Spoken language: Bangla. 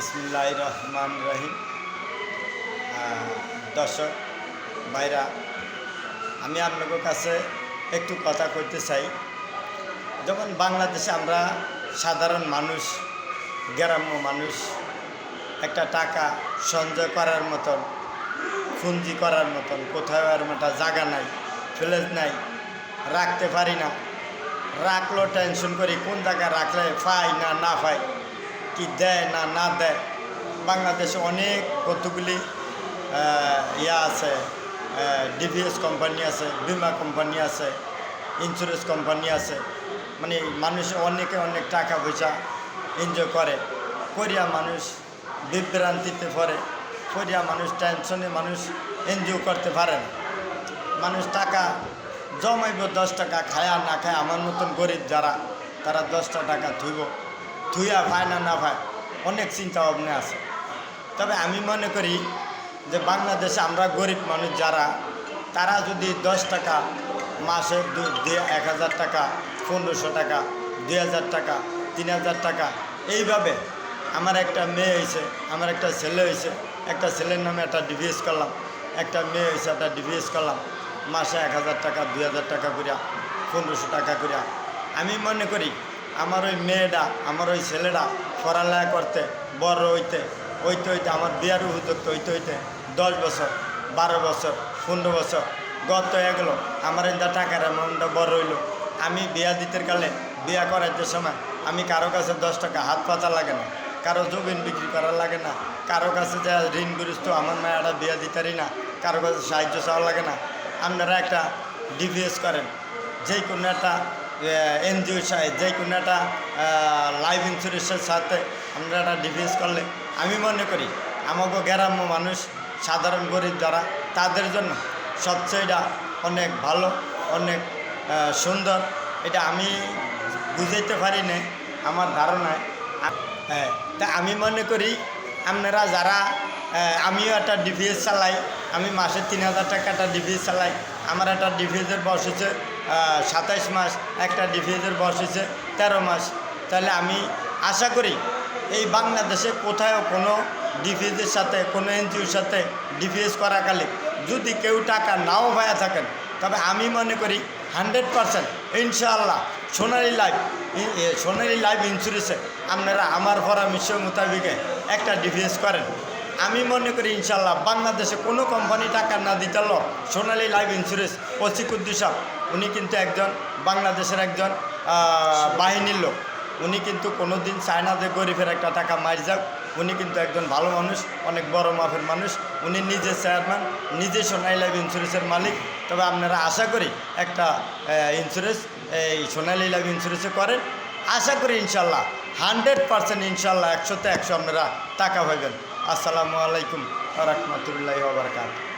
বিসমিল্লাহির রহমানির রহিম। দর্শক ভাইরা, আমি আপনাদের কাছে একটু কথা কইতে চাই। যেমন বাংলাদেশে আমরা সাধারণ মানুষ, গ্রাম্য মানুষ, একটা টাকা সঞ্চয় করার মতন, পুঁজি করার মতন কোথাও আর একটা জায়গা নাই, ফ্লেজ নাই, রাখতে পারি না। রাখলেও টেনশন করি কোন জায়গায় রাখলে পাই না না পাই, কি দেয় না না দেয়। বাংলাদেশে অনেক কতগুলি আছে, ডিভিএস কোম্পানি আছে, বিমা কোম্পানি আছে, ইন্স্যুরেন্স কোম্পানি আছে। মানে মানুষ অনেকে অনেক টাকা পয়সা এনজয় করে, করিয়া মানুষ বিভ্রান্তিতে পড়ে, করিয়া মানুষ টেনশনে মানুষ এনজয় করতে পারে না। মানুষ টাকা জমাইব 10 টাকা, খায়া না খায়। আমার মতন গরিব যারা, তারা 10টা টাকা থুইয়া পায় না না পায়, অনেক চিন্তা ভাবনা আছে। তবে আমি মনে করি যে বাংলাদেশে আমরা গরিব মানুষ যারা, তারা যদি 10 টাকা মাসে 1000 টাকা, 1500 টাকা, 2000 টাকা, 3000 টাকা, এইভাবে আমার একটা মেয়ে হয়েছে, আমার একটা ছেলে হয়েছে, একটা ছেলের নামে একটা ডিভিএস করলাম, একটা মেয়ে হয়েছে একটা ডিভিএস করলাম, মাসে 1000 টাকা, 2000 টাকা করিয়া, 1500 টাকা করিয়া। আমি মনে করি আমার ওই মেয়েটা, আমার ওই ছেলেটা পড়ালেখা করতে, বড় হইতে আমার বিয়ার উপযুক্ত হইতে 10 বছর, 12 বছর, 15 বছর গত হয়ে গেল। আমার এটা টাকার অ্যামাউন্টটা বড় হইল। আমি বিয়া দিতে গেলে, বিয়া করাইতে সময় আমি কারো কাছে 10 টাকা হাত পাতা লাগে না, কারো জমিন বিক্রি করার লাগে না, কারো কাছে যা ঋণগ্রস্ত আমার মায়েরা বিয়া দিতারি না, কারো কাছে সাহায্য চাওয়া লাগে না। আপনারা একটা ডিভিএস করেন, যে কোনো একটা এনজিওর সাথে, যে কোনো একটা লাইফ ইন্স্যুরেন্সের সাথে আপনারা একটা ডিভিএস করলে, আমি মনে করি আমাকে গ্রাম্য মানুষ, সাধারণ গরিব যারা, তাদের জন্য সবচেয়ে অনেক ভালো, অনেক সুন্দর। এটা আমি বুঝাইতে পারি না আমার ধারণায়। হ্যাঁ, তা আমি মনে করি আপনারা যারা, আমিও একটা ডিভিএস চালাই, আমি মাসে 3000 টাকা একটা ডিভিএস চালাই। আমার একটা ডিভিএসের বয়স হচ্ছে 27 মাস, একটা ডিভিএসের বয়স হচ্ছে 13 মাস। তাহলে আমি আশা করি এই বাংলাদেশে কোথাও কোনো ডিভিএসের সাথে, কোনো এনজিওর সাথে ডিভিএস করাকালে যদি কেউ টাকা নাও পাওয়া থাকেন, তবে আমি মনে করি 100% ইনশাআল্লাহ সোনালী লাইফ ইন্স্যুরেন্সে আপনারা আমার পরামর্শ মোতাবেকে একটা ডিভিএস করেন। আমি মনে করি ইনশাআল্লাহ বাংলাদেশে কোনো কোম্পানি টাকা না দিতে সোনালী লাইফ ইন্স্যুরেন্স ওসিকুদ্দি সাহেব, উনি কিন্তু একজন বাংলাদেশের একজন বাহিনীর লোক। উনি কিন্তু কোনো দিন চায় না যে গরিবের একটা টাকা মার যাক। উনি কিন্তু একজন ভালো মানুষ, অনেক বড় মাপের মানুষ। উনি নিজে চেয়ারম্যান, নিজে সোনালী লাইফ ইন্স্যুরেন্সের মালিক। তবে আপনারা আশা করি একটা ইন্স্যুরেন্স, এই সোনালী লাইফ ইন্স্যুরেন্সে করেন। আশা করি ইনশাল্লাহ 100% ইনশাল্লাহ 100-তে 100 আপনারা টাকা পাইবেন। আসসালামু আলাইকুম ওয়া রাহমাতুল্লাহি ওয়া বারাকাতুহু।